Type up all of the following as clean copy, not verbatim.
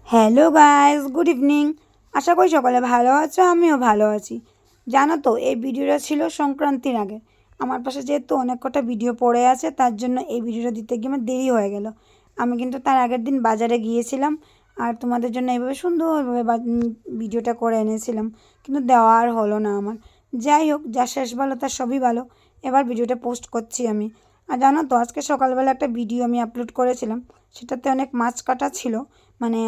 Hello guys, good evening. আশা করি সকালে ভালো আছো, আমিও ভালো আছি। জানো তো, এই ভিডিওটা ছিল সংক্রান্তির আগে। আমার পাশে যেহেতু অনেক কটা ভিডিও পড়ে আছে, তার জন্য এই ভিডিওটা দিতে গিয়ে আমার দেরি হয়ে গেল। আমি কিন্তু তার আগের দিন বাজারে গিয়েছিলাম আর তোমাদের জন্য এইভাবে সুন্দরভাবে ভিডিওটা করে এনেছিলাম, কিন্তু দেওয়া আর হলো না আমার। যাই হোক, যা শেষ ভালো তার সবই ভালো। এবার ভিডিওটা পোস্ট করছি আমি। আর জানো তো, আজকে সকালবেলা একটা ভিডিও আমি আপলোড করেছিলাম, সেটাতে অনেক মাছ কাটা ছিল। মানে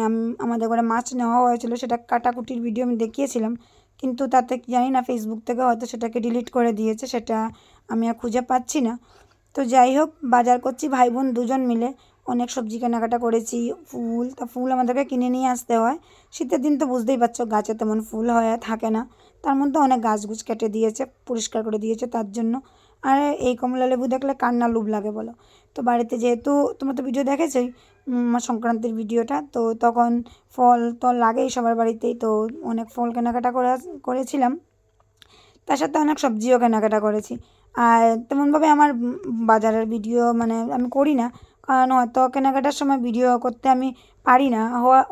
আমাদের ঘরে মাছ নেওয়া হয়েছিল, সেটা কাটাকুটির ভিডিও আমি দেখিয়েছিলাম, কিন্তু তাতে জানি না ফেসবুক থেকে হয়তো সেটাকে ডিলিট করে দিয়েছে, সেটা আমি আর খুঁজে পাচ্ছি না। তো যাই হোক, বাজার করছি ভাই বোন দুজন মিলে। অনেক সবজি কেনাকাটা করেছি, ফুল আমাদেরকে কিনে নিয়ে আসতে হয়। শীতের দিন তো বুঝতেই পারছো, গাছে তেমন ফুল হয়ে থাকে না। তার মধ্যে অনেক গাছগুছ কেটে দিয়েছে, পরিষ্কার করে দিয়েছে তার জন্য। আর এই কমলা লেবু দেখলে কার না লোভ লাগে বলো। তো বাড়িতে যেহেতু তোমরা তো ভিডিও দেখেছোই, সংক্রান্তির ভিডিওটা, তো তখন ফল তো লাগেই সবার বাড়িতেই, তো অনেক ফল কেনাকাটা করেছিলাম। তার সাথে অনেক সবজিও কেনাকাটা করেছি। আর তেমনভাবে আমার বাজারের ভিডিও মানে আমি করি না, কারণ হয়তো কেনাকাটার সময় ভিডিও করতে আমি পারি না,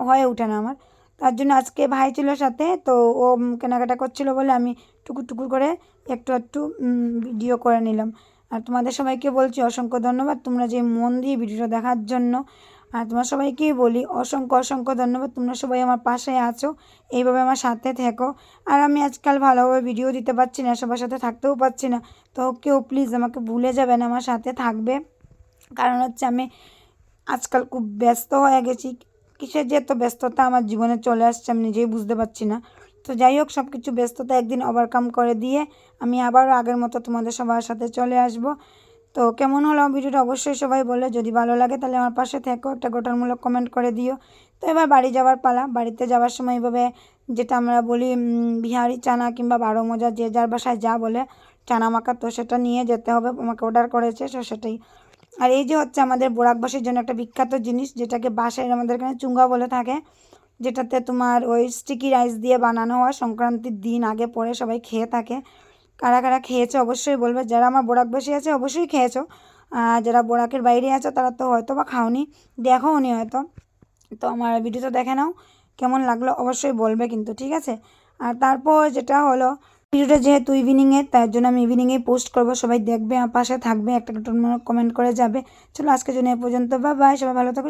হয়ে ওঠে না আমার। তার জন্য আজকে ভাই ছিল সাথে, তো ও কেনাকাটা করছিল বলে আমি টুকুর টুকুর করে একটু একটু ভিডিও করে নিলাম। আর তোমাদের সবাইকে বলছি অসংখ্য ধন্যবাদ, তোমরা যে মন দিয়ে ভিডিওটা দেখার জন্য। আর তোমার সবাইকেই বলি অসংখ্য অসংখ্য ধন্যবাদ, তোমরা সবাই আমার পাশে আছো, এইভাবে আমার সাথে থেকো। আর আমি আজকাল ভালোভাবে ভিডিও দিতে পারছি না, সবার সাথে থাকতেও পারছি না, তো কেউ প্লিজ আমাকে ভুলে যাবেন, আমার সাথে থাকবে। কারণ হচ্ছে আমি আজকাল খুব ব্যস্ত হয়ে গেছি। কিসের যে এত ব্যস্ততা আমার জীবনে চলে আসছে আমি নিজেই বুঝতে পারছি না। তো যাই হোক, সব কিছু ব্যস্ততা একদিন ওভারকাম করে দিয়ে আমি আবারও আগের মতো তোমাদের সবার সাথে চলে আসব। তো কেমন হলো আমার ভিডিওটা অবশ্যই সবাই বলে, যদি ভালো লাগে তাহলে আমার পাশে থেকো, একটা গঠনমূলক কমেন্ট করে দিও। তো এবার বাড়ি যাওয়ার পালা। বাড়িতে যাওয়ার সময় এইভাবে, যেটা আমরা বলি বিহারি চানা কিংবা বারো মজা, যে যার বাসায় যা বলে, চানা মাখা, তো সেটা নিয়ে যেতে হবে, আমাকে অর্ডার করেছে, তো সেটাই। আর এই যে হচ্ছে আমাদের বরাকবাসীর জন্য একটা বিখ্যাত জিনিস, যেটাকে বাসায় আমাদের এখানে চুঙ্গা বলে থাকে, যেটাতে তোমার ওই স্টিকি রাইস দিয়ে বানানো হয়, সংক্রান্তির দিন আগে পরে সবাই খেয়ে থাকে। কারা কারা খেয়েছো অবশ্যই বলবে, যারা আমার বরাকবাসী আছে অবশ্যই খেয়েছো, যারা বরাকের বাইরে আছে তারা তো হয়তো বা খাওনি, দেখোওনি হয়তো। তো আমার ভিডিওটা দেখে নাও, কেমন লাগলো অবশ্যই বলবে কিন্তু, ঠিক আছে। আর তারপর যেটা হলো, ভিডিওটা যেহেতু ইভিনিংয়ে, তার জন্য আমি ইভিনিংয়েই পোস্ট করবো, সবাই দেখবে, আমার পাশে থাকবে, একটা কমেন্ট করে যাবে। চলো আজকের জন্য এ পর্যন্ত, বাই বাই, সবাই ভালো থাকো।